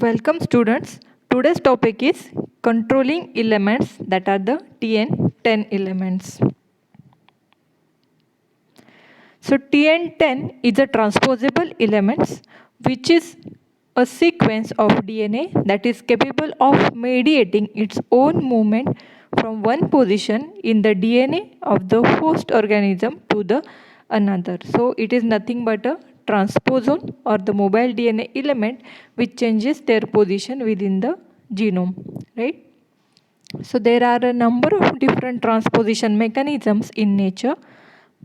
Welcome students. Today's topic is controlling elements, that are the TN10 elements. So TN10 is a transposable elements which is a sequence of DNA that is capable of mediating its own movement from one position in the DNA of the host organism to the another. So it is nothing but a transposon or the mobile DNA element which changes their position within the genome, right? So there are a number of different transposition mechanisms in nature,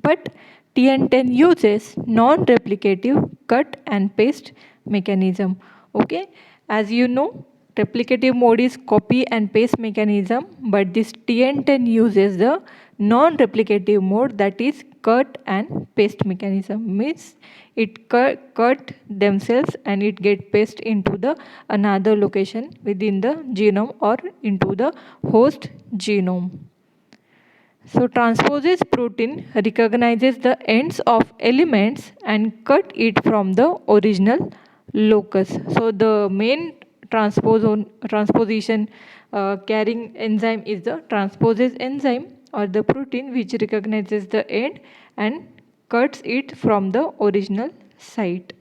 but TN10 uses non-replicative cut and paste mechanism. Okay, as you know, replicative mode is copy and paste mechanism, but this TN10 uses the non-replicative mode, that is cut and paste mechanism. Means it cut themselves and it get paste into the another location within the genome or into the host genome. So transposase protein recognizes the ends of elements and cut it from the original locus. So the main transposition carrying enzyme is the transposase enzyme or the protein which recognizes the end and cuts it from the original site.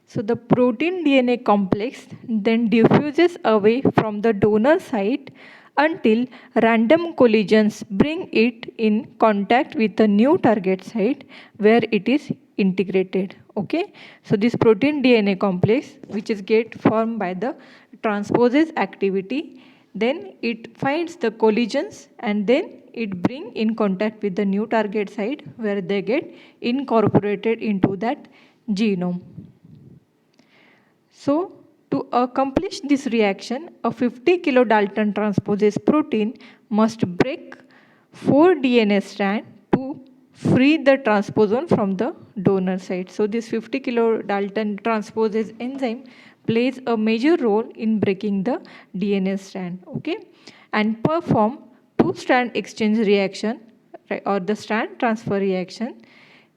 So the protein DNA complex then diffuses away from the donor site until random collisions bring it in contact with a new target site where it is integrated. Okay, so this protein DNA complex which is get formed by the transposase activity, then it finds the collisions and then it bring in contact with the new target site where they get incorporated into that genome. So, to accomplish this reaction, a 50 kilodalton transposase protein must break 4 DNA strands to free the transposon from the donor site. So, this 50 kilodalton transposase enzyme plays a major role in breaking the DNA strand, okay, and perform two-strand exchange reaction, right, or the strand transfer reaction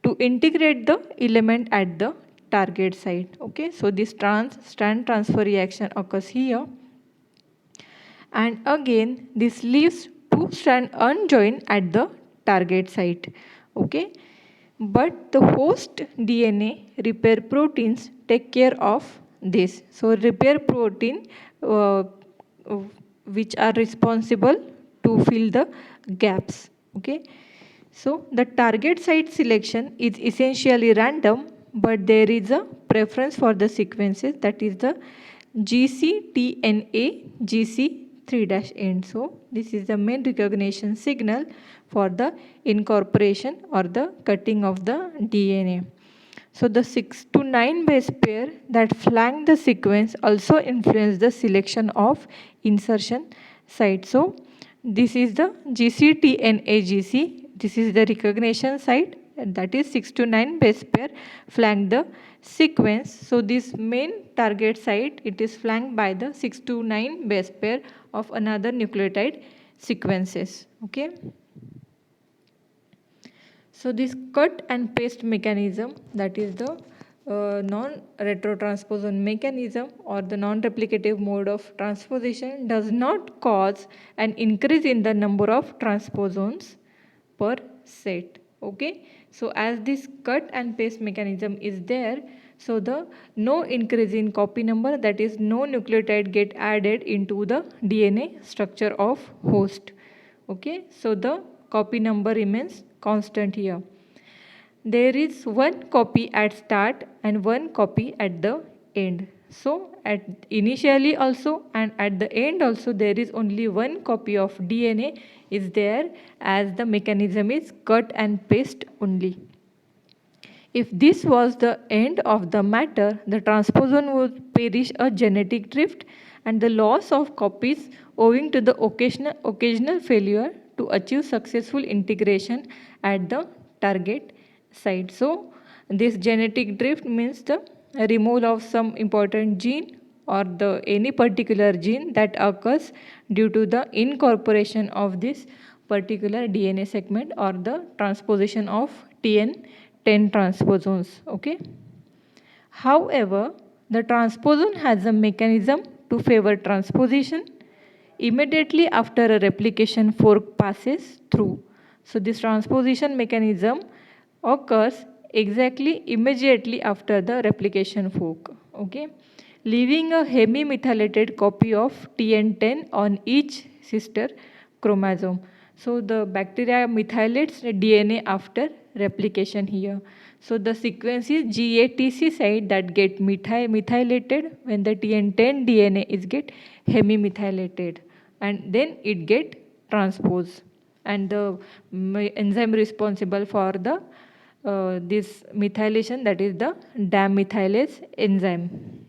to integrate the element at the target site. Okay, so this strand transfer reaction occurs here, and again this leaves two strands unjoined at the target site. Okay, but the host DNA repair proteins take care of this. So repair protein which are responsible to fill the gaps. Okay, so the target site selection is essentially random, but there is a preference for the sequences, that is the GCTNA GC3-end. So this is the main recognition signal for the incorporation or the cutting of the DNA. So the 6 to 9 base pair that flank the sequence also influence the selection of insertion site. So this is the GCTNAGC. This is the recognition site, that is 6 to 9 base pair flank the sequence. So this main target site, it is flanked by the 6 to 9 base pair of another nucleotide sequences. Okay. So this cut and paste mechanism, that is the non-retrotransposon mechanism or the non-replicative mode of transposition, does not cause an increase in the number of transposons per set. Okay, so as this cut and paste mechanism is there, so the no increase in copy number, that is no nucleotide get added into the DNA structure of host. Okay, so the copy number remains constant here. There is one copy at start and one copy at the end. So at initially also and at the end also there is only one copy of DNA is there, as the mechanism is cut and paste only. If this was the end of the matter, the transposon would perish a genetic drift and the loss of copies owing to the occasional failure to achieve successful integration at the target site. So this genetic drift means the removal of some important gene or the any particular gene that occurs due to the incorporation of this particular DNA segment or the transposition of TN10 transposons. Okay. However, The transposon has a mechanism to favor transposition immediately after a replication fork passes through. So this transposition mechanism occurs exactly immediately after the replication fork, okay, leaving a hemimethylated copy of TN10 on each sister chromosome. So the bacteria methylates DNA after replication here. So the sequence is GATC site that get methylated when the TN10 DNA is get hemimethylated, and then it get transposed, and the enzyme responsible for the this methylation, that is the DAM methylase enzyme.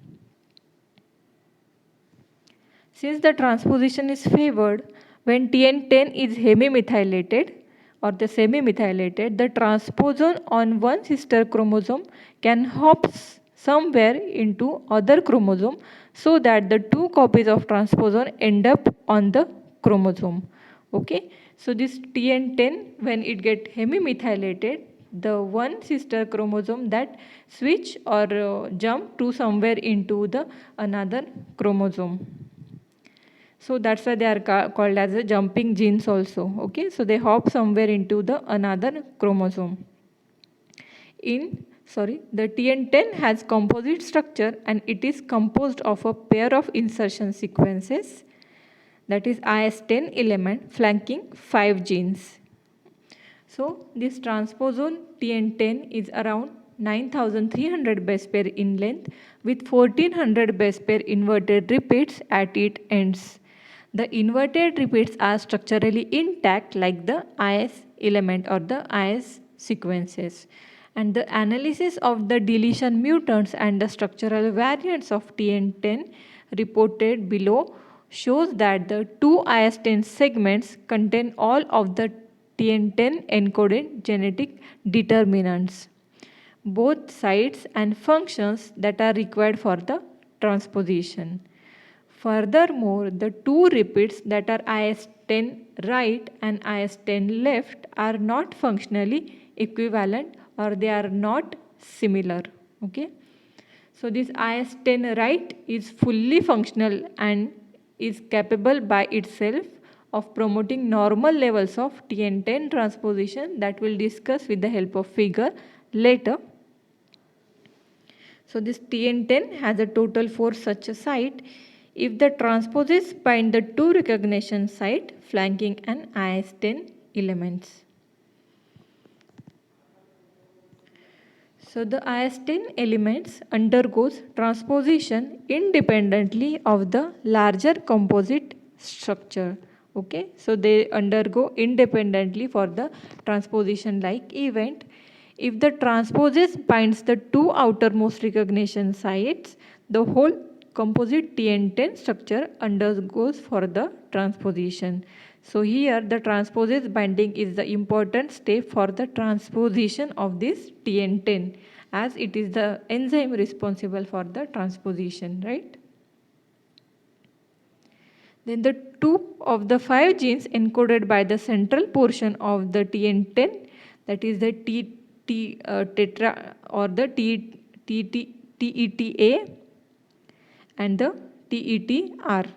Since the transposition is favored when TN10 is hemimethylated or the semi-methylated, the transposon on one sister chromosome can hop somewhere into other chromosome so that the two copies of transposon end up on the chromosome. Okay, so this TN10, when it get hemimethylated, the one sister chromosome that switch or jump to somewhere into the another chromosome. So that's why they are called as a jumping genes also. Okay, so they hop somewhere into the another chromosome. The TN10 has composite structure and it is composed of a pair of insertion sequences, that is IS10 element flanking 5 genes. So this transposon TN10 is around 9300 base pair in length with 1400 base pair inverted repeats at its ends. The inverted repeats are structurally intact like the IS element or the IS sequences. And the analysis of the deletion mutants and the structural variants of TN10 reported below shows that the two IS10 segments contain all of the TN10 encoded genetic determinants, both sites and functions that are required for the transposition. Furthermore, the two repeats that are IS10 right and IS10 left are not functionally equivalent or they are not similar. Okay. So this IS10 right is fully functional and is capable by itself of promoting normal levels of TN10 transposition that we'll discuss with the help of figure later. So this TN10 has a total 4 such a site if the transposes bind the two recognition site flanking an IS10 elements. So the IS10 elements undergoes transposition independently of the larger composite structure. Okay, so they undergo independently for the transposition like event. If the transposes binds the two outermost recognition sites, the whole composite TN10 structure undergoes for the transposition. So here the transposase binding is the important step for the transposition of this TN10, as it is the enzyme responsible for the transposition, right? Then the two of the 5 genes encoded by the central portion of the TN10, that is the tetra or the TETA and the TETR.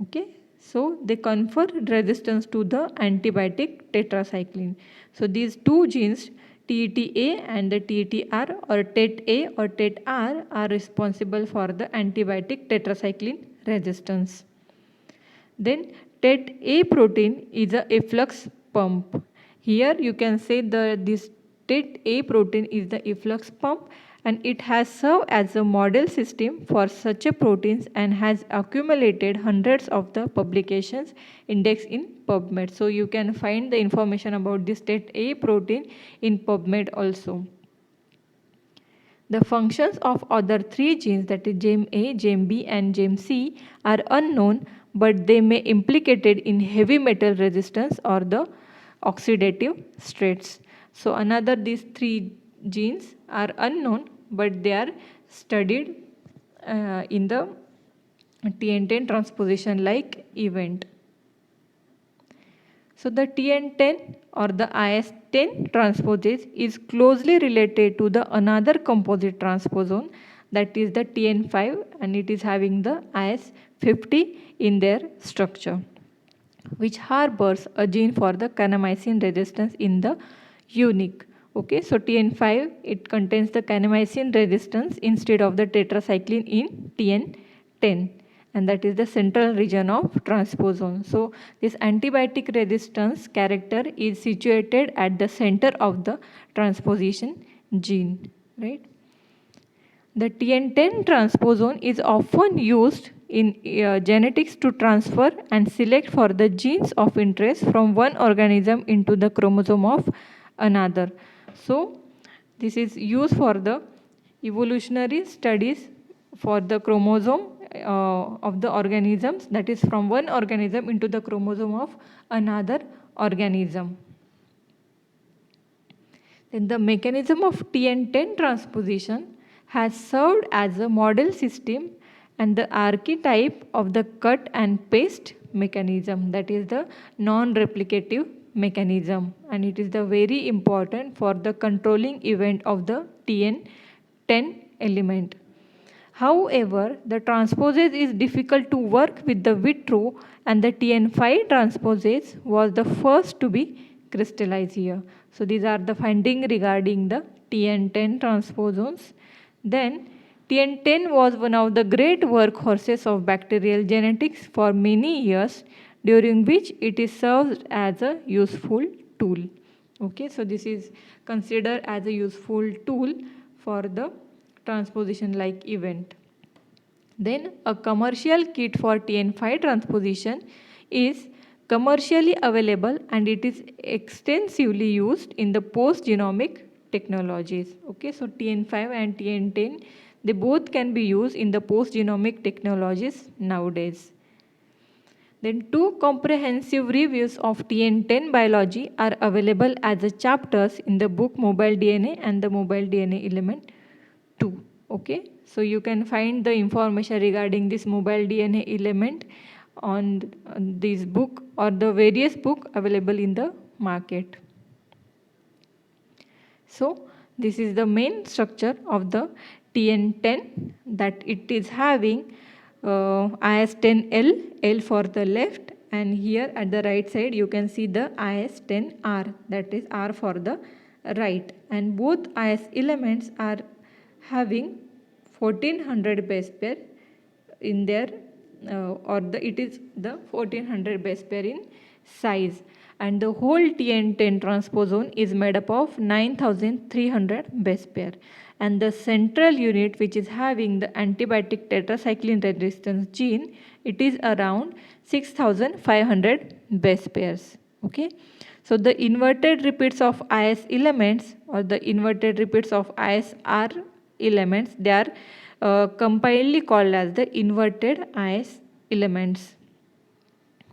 Okay, so they confer resistance to the antibiotic tetracycline. So these two genes TETA and the TETR or TET-A or TET-R are responsible for the antibiotic tetracycline resistance. Then TET-A protein is a efflux pump. Here you can say this TET-A protein is the efflux pump, and it has served as a model system for such a proteins and has accumulated hundreds of the publications indexed in PubMed. So you can find the information about this TET-A protein in PubMed also. The functions of other 3 genes, that is GEM-A, GEM-B and GEM-C, are unknown, but they may implicated in heavy metal resistance or the oxidative states. So another these 3 genes are unknown, but they are studied in the TN10 transposition like event. So the TN10 or the IS10 transposase is closely related to the another composite transposon, that is the TN5, and it is having the IS50 in their structure, which harbors a gene for the kanamycin resistance in the unique. Okay, so TN5, it contains the kanamycin resistance instead of the tetracycline in TN10, and that is the central region of transposon. So this antibiotic resistance character is situated at the center of the transposition gene, right? The TN10 transposon is often used in genetics to transfer and select for the genes of interest from one organism into the chromosome of another. So, this is used for the evolutionary studies for the chromosome of the organisms, that is from one organism into the chromosome of another organism. Then the mechanism of TN10 transposition has served as a model system and the archetype of the cut and paste mechanism, that is the non-replicative mechanism, and it is the very important for the controlling event of the TN10 element. However, the transposase is difficult to work with the vitro, and the TN5 transposase was the first to be crystallized here. So these are the findings regarding the TN10 transposons. Then TN10 was one of the great workhorses of bacterial genetics for many years, during which it is served as a useful tool. Okay, so this is considered as a useful tool for the transposition like event. Then a commercial kit for TN5 transposition is commercially available, and it is extensively used in the post-genomic technologies. Okay, so TN5 and TN10, they both can be used in the post-genomic technologies nowadays. Then two comprehensive reviews of TN10 biology are available as a chapters in the book Mobile DNA and the Mobile DNA Element 2. Okay, so you can find the information regarding this Mobile DNA element on this book or the various book available in the market. So this is the main structure of the TN10, that it is having IS10L, L for the left, and here at the right side you can see the IS10R, that is R for the right, and both IS elements are having 1400 base pair in their it is the 1400 base pair in size, and the whole TN10 transposon is made up of 9300 base pair, and the central unit which is having the antibiotic tetracycline resistance gene, it is around 6500 base pairs. Okay, so the inverted repeats of IS elements or the inverted repeats of ISR elements, they are compiledly called as the inverted IS elements.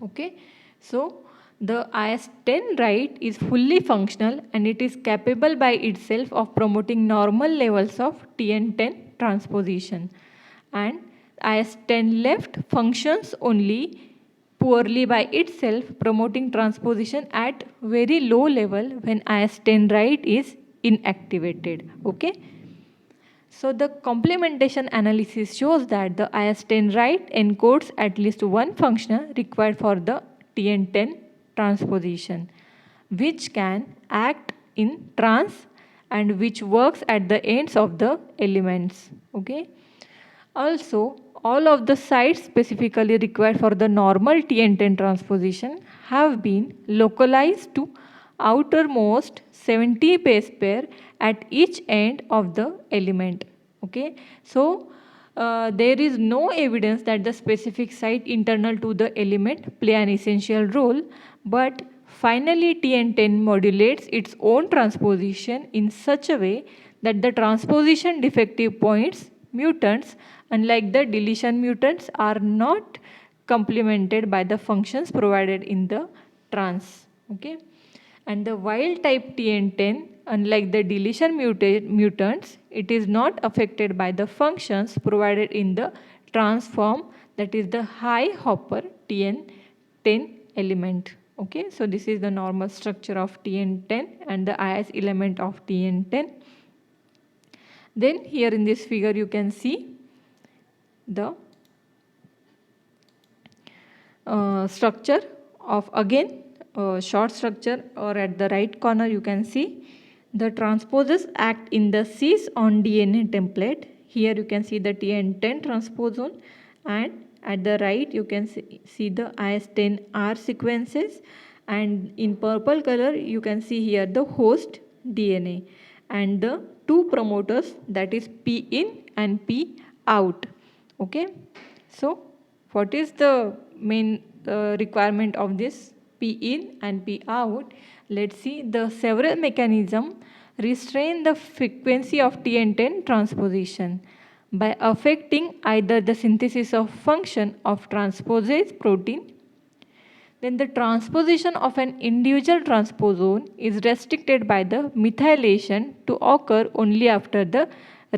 Okay, so the IS10 right is fully functional, and it is capable by itself of promoting normal levels of TN10 transposition, and IS10 left functions only poorly by itself, promoting transposition at very low level when IS10 right is inactivated. Okay, so the complementation analysis shows that the IS10 right encodes at least one function required for the TN10 transposition, which can act in trans and which works at the ends of the elements. Okay. Also, all of the sites specifically required for the normal TN10 transposition have been localized to outermost 70 base pair at each end of the element. Okay, so there is no evidence that the specific site internal to the element play an essential role, but finally TN10 modulates its own transposition in such a way that the transposition defective points, mutants, unlike the deletion mutants, are not complemented by the functions provided in the trans. Okay, and the wild type TN10, unlike the deletion mutants, it is not affected by the functions provided in the transform, that is the high Hopper TN10 element. Okay, so this is the normal structure of TN10 and the IS element of TN10. Then here in this figure you can see the structure of again short structure, or at the right corner you can see the transposers act in the cis on DNA template. Here you can see the TN10 transposon, and at the right you can see the IS10R sequences, and in purple color you can see here the host DNA and the two promoters, that is P in and P out. Okay, so what is the main requirement of this P in and P out? Let's see. The several mechanism restrain the frequency of TN10 transposition by affecting either the synthesis of function of transposase protein. Then the transposition of an individual transposon is restricted by the methylation to occur only after the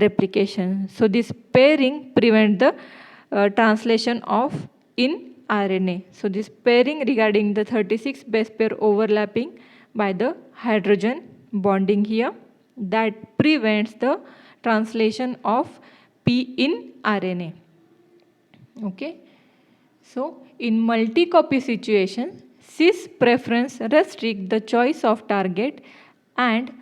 replication. So this pairing prevents the translation of in RNA. So this pairing regarding the 36 base pair overlapping by the hydrogen bonding here, that prevents the translation of P in RNA. Okay. So, in multi-copy situation, cis preference restrict the choice of target, and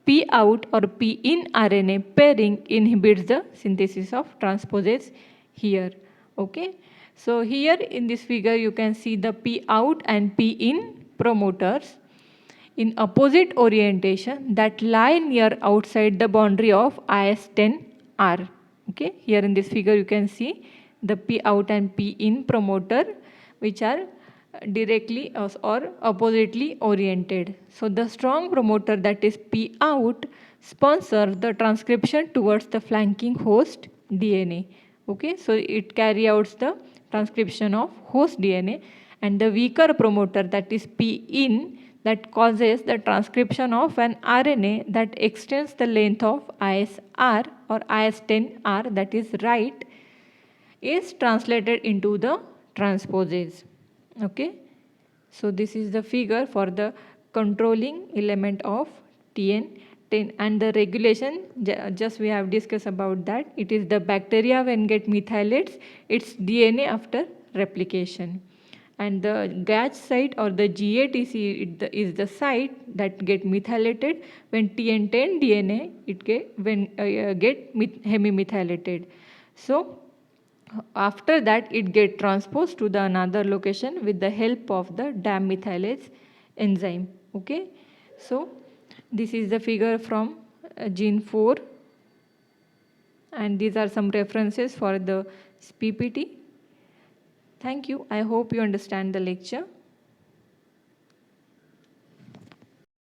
P out or P in RNA pairing inhibits the synthesis of transposase here. Okay. So, here in this figure you can see the P out and P in promoters in opposite orientation that lie near outside the boundary of IS10R. Okay. Here in this figure you can see the P out and P in promoter, which are directly or oppositely oriented. So the strong promoter, that is P out, sponsors the transcription towards the flanking host DNA. Okay, so it carries out the transcription of host DNA, and the weaker promoter, that is P in, that causes the transcription of an RNA that extends the length of ISR or IS10R, that is right, is translated into the transposase. Okay, so this is the figure for the controlling element of TN10, and the regulation, just we have discussed about that. It is the bacteria when get methylates its DNA after replication, and the GATH site or the GATC is the site that get methylated when TN10 DNA it get hemimethylated. So after that it get transposed to the another location with the help of the DAM methylase enzyme. Okay, so this is the figure from gene 4, and these are some references for the PPT. Thank you. I hope you understand the lecture.